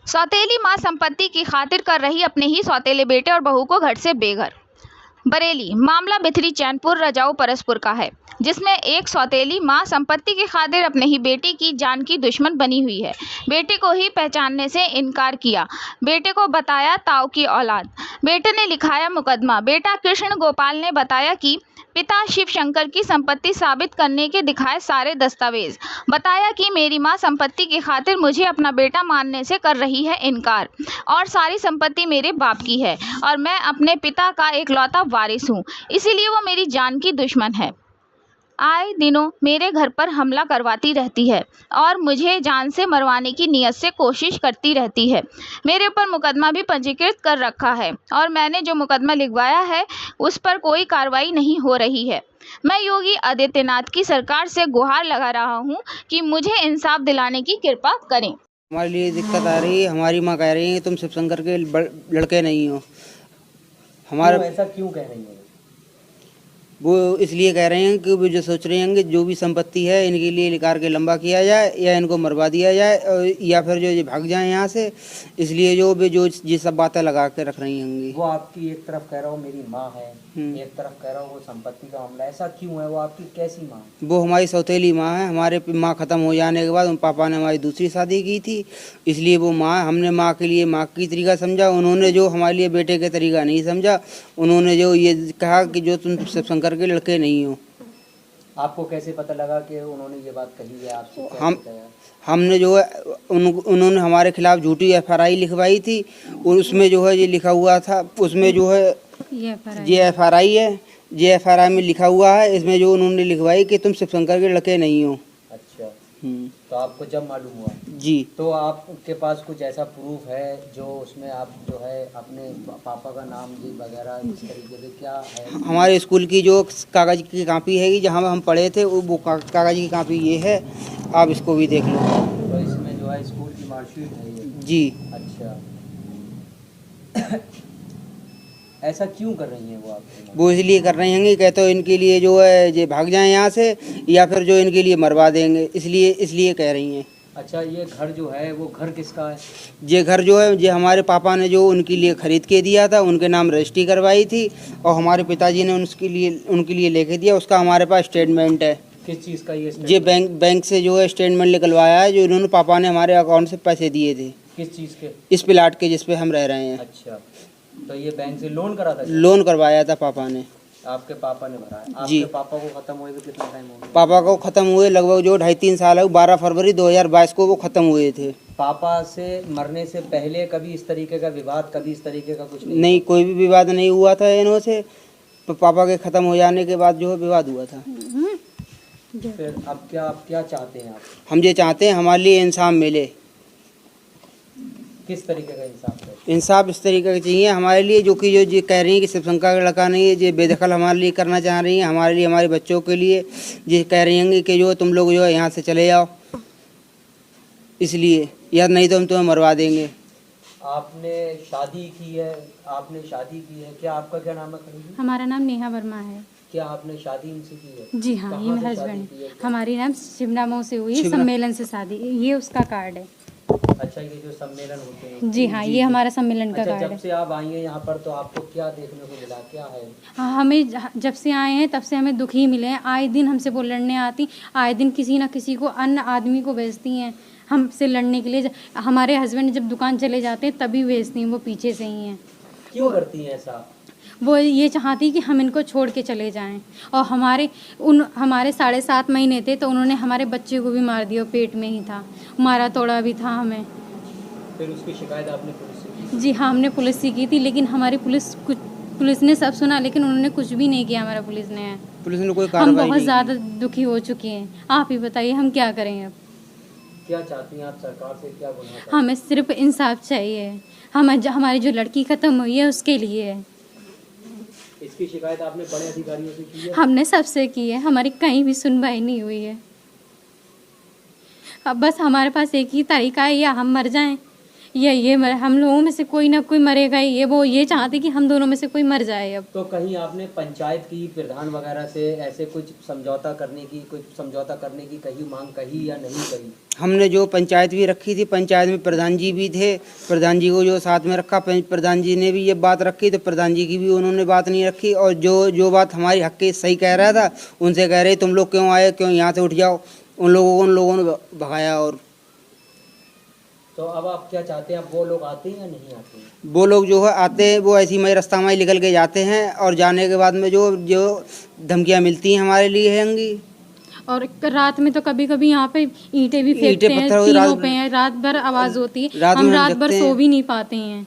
सौतेली मां संपत्ति की खातिर कर रही अपने ही सौतेले बेटे और बहू को घर से बेघर। बरेली। मामला बिथरी चैनपुर रजाऊ परसपुर का है, जिसमें एक सौतेली मां संपत्ति की खातिर अपने ही बेटे की जान की दुश्मन बनी हुई है। बेटे को ही पहचानने से इनकार किया, बेटे को बताया ताऊ की औलाद। बेटे ने लिखाया मुकदमा। बेटा कृष्ण गोपाल ने बताया कि पिता शिव शंकर की संपत्ति साबित करने के दिखाए सारे दस्तावेज। बताया कि मेरी मां संपत्ति की खातिर मुझे अपना बेटा मानने से कर रही है इनकार और सारी संपत्ति मेरे बाप की है और मैं अपने पिता का एकलौता वारिस हूँ, इसीलिए वो मेरी जान की दुश्मन है। आए दिनों मेरे घर पर हमला करवाती रहती है और मुझे जान से मरवाने की नीयत से कोशिश करती रहती है। मेरे ऊपर मुकदमा भी पंजीकृत कर रखा है और मैंने जो मुकदमा लिखवाया है उस पर कोई कार्रवाई नहीं हो रही है। मैं योगी आदित्यनाथ की सरकार से गुहार लगा रहा हूं कि मुझे इंसाफ दिलाने की कृपा करें। हमारे लिए दिक्कत आ रही है। हमारी माँ कह रही है तुम शिव शंकर के लड़के नहीं हो। हमारा ऐसा क्यों कह रही है? वो इसलिए कह रहे हैं कि वो जो सोच रहे हैं कि जो भी संपत्ति है इनके लिए निकाल के लंबा किया जाए या इनको मरवा दिया जाए या फिर जो ये भाग जाए यहाँ से, इसलिए जो ये सब बातें लगा के रख रही होंगी। वो आपकी एक तरफ कह रहा हूँ मेरी माँ है, एक तरफ कह रहा हूँ वो संपत्ति का मामला। ऐसा क्यों है? वो आपकी कैसी माँ? वो हमारी सौतेली माँ है। हमारे माँ ख़त्म हो जाने के बाद पापा ने हमारी दूसरी शादी की थी, इसलिए वो माँ, हमने माँ के लिए माँ की तरीका समझा, उन्होंने जो हमारे लिए बेटे के तरीका नहीं समझा। उन्होंने जो ये कहा कि जो तुम शिव शंकर के लड़के नहीं हो। आपको कैसे पता लगा कि उन्होंने ये बात कही है आपसे? हमने जो है उन्होंने हमारे खिलाफ झूठी FRI लिखवाई थी और उसमें जो है ये लिखा हुआ था, उसमें जो है ये FRI है, ये FRI में लिखा हुआ है, इसमें जो उन्होंने लिखवाई कि तुम शिव शंकर के लड़के नहीं हो। अच्छा, तो आपको जब मालूम हुआ जी, तो आपके पास कुछ ऐसा प्रूफ है जो उसमें आप जो है अपने पापा का नाम जी वगैरह इस तरीके से क्या है? हमारे स्कूल की जो कागज़ की कॉपी है जहाँ हम पढ़े थे वो कागज़ की कॉपी ये है, आप इसको भी देख लो। तो इसमें जो है स्कूल की मार्कशीट है ये? जी। अच्छा ऐसा क्यों कर रही हैं वो आपके? वो इसलिए कर रहे हैं कहते हो इनके लिए जो है ये भाग जाएं यहाँ से या फिर जो इनके लिए मरवा देंगे, इसलिए कह रही हैं। अच्छा, ये घर जो है वो घर किसका है? ये घर जो है ये हमारे पापा ने जो उनके लिए ख़रीद के दिया था, उनके नाम रजिस्ट्री करवाई थी और हमारे पिताजी ने उनके लिए लेके दिया। उसका हमारे पास स्टेटमेंट है। किस चीज़ का ये बैंक से जो है स्टेटमेंट निकलवाया है, जो इन्होंने पापा ने हमारे अकाउंट से पैसे दिए थे। किस चीज़ के? इस प्लाट के जिस पे हम रह रहे हैं। अच्छा, तो ये बैंक से लोन करा था? लोन करवाया था पापा ने। आपके पापा ने भरा है? जी। आपके पापा को खत्म हुए कितना टाइम हो गया? पापा को ख़त्म हुए लगभग जो 2.5-3 साल है। 12 फरवरी 2022 को वो ख़त्म हुए थे। पापा से मरने से पहले कभी इस तरीके का विवाद, कभी इस तरीके का कुछ नहीं, कोई भी विवाद नहीं हुआ था इन्हों से। पापा के ख़त्म हो जाने के बाद जो है विवाद हुआ था। फिर अब क्या चाहते हैं आप? हम ये चाहते हैं हमारे लिए इंसाफ मिले। किस तरीके का इंसाफ है? इंसाफ इस तरीके का चाहिए हमारे लिए, जो ये कह रही हैं कि शिव शंकर का लड़का नहीं है, ये बेदखल हमारे लिए करना चाह रही हैं, हमारे लिए, हमारे बच्चों के लिए। ये कह रही हैं कि जो तुम लोग जो है यहाँ से चले जाओ, इसलिए, या नहीं तो हम तुम्हें मरवा देंगे। आपने शादी की है? क्या आपका क्या नाम है? हमारा नाम नेहा वर्मा है। क्या आपने शादी इनसे की है? जी हाँ, ये मेरा हस्बैंड। हमारी नाम शिवनामों से हुई, सम्मेलन से शादी। ये उसका कार्ड है। अच्छा, ये जो सम्मेलन होते हैं? जी हाँ, ये हमारा सम्मेलन का कार्ड है। जब से आप आई हैं यहाँ पर तो आपको क्या देखने को मिला, क्या है? हाँ, हमें जब से आए हैं तब से हमें दुख ही मिले हैं। आए दिन हमसे वो लड़ने आती, आए दिन किसी ना किसी को, अन्य आदमी को भेजती हैं हमसे लड़ने के लिए। हमारे हस्बैंड जब दुकान चले जाते हैं तभी भेजती हैं, वो पीछे से ही हैं। क्यों करती हैं ऐसा? वो ये चाहती कि हम इनको छोड़ के चले जाएं और हमारे 7.5 महीने थे तो उन्होंने हमारे बच्चे को भी मार दिया, पेट में ही था, मारा तोड़ा भी था हमें। फिर उसकी शिकायत आपने पुलिस से की? जी हाँ, हमने पुलिस से की थी, लेकिन हमारी पुलिस ने सब सुना, लेकिन उन्होंने कुछ भी नहीं किया। हमारा पुलिस ने कोई हम बहुत ज़्यादा दुखी हो चुके हैं। आप ही बताइए हम क्या करें अब? क्या चाहती हैं आप सरकार से? क्या गुनाह? हमें सिर्फ इंसाफ चाहिए। हमारी जो लड़की ख़त्म हुई है उसके लिए है। इसकी शिकायत आपने बड़े अधिकारियों से की है? हमने सबसे की है, हमारी कहीं भी सुनवाई नहीं हुई है। अब बस हमारे पास एक ही तरीका है, या हम मर जाएं हम लोगों में से कोई ना कोई मरेगा ही। वो ये चाहते कि हम दोनों में से कोई मर जाए अब। तो कहीं आपने पंचायत की प्रधान वगैरह से ऐसे कुछ समझौता करने की कही मांग कही या नहीं कही? हमने जो पंचायत भी रखी थी, पंचायत में प्रधान जी भी थे, प्रधान जी को जो साथ में रखा, प्रधान जी ने भी ये बात रखी, तो प्रधान जी की भी उन्होंने बात नहीं रखी। और जो बात हमारी हक की सही कह रहा था, उनसे कह रहे तुम लोग क्यों आए, क्यों यहाँ से उठ जाओ, उन लोगों ने भगाया। और तो अब आप क्या चाहते हैं? अब वो लोग आते हैं या नहीं आते हैं? वो लोग जो है आते हैं, वो ऐसी में रास्ता में निकल के जाते हैं, और जाने के बाद में जो धमकियाँ मिलती हैं हमारे लिए हैंगी। और रात में तो कभी कभी यहाँ पे ईंटें भी फेंकते हैं, टीनों पे हैं, रात भर आवाज होती है, हम रात भर सो भी नहीं पाते हैं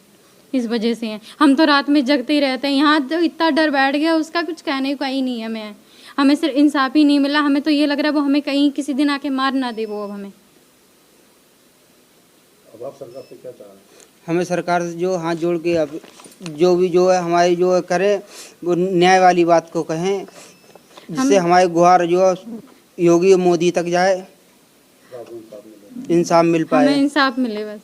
इस वजह से। हम तो रात में जगते ही रहते हैं। यहाँ तो इतना डर बैठ गया, उसका कुछ कहने का ही नहीं है। हमें सिर्फ इंसाफ ही नहीं मिला। हमें तो ये लग रहा है वो हमें कहीं किसी दिन आके मार ना दे वो। अब हमें आप सरकार से क्या चाह रहे हैं? हमें सरकार से जो हाथ जोड़ के अब जो है हमारी जो है करे, वो न्याय वाली बात को कहें, जिससे हमारे गुहार जो योगी मोदी तक जाए, इंसाफ मिल पाए, हमें इंसाफ मिले बस।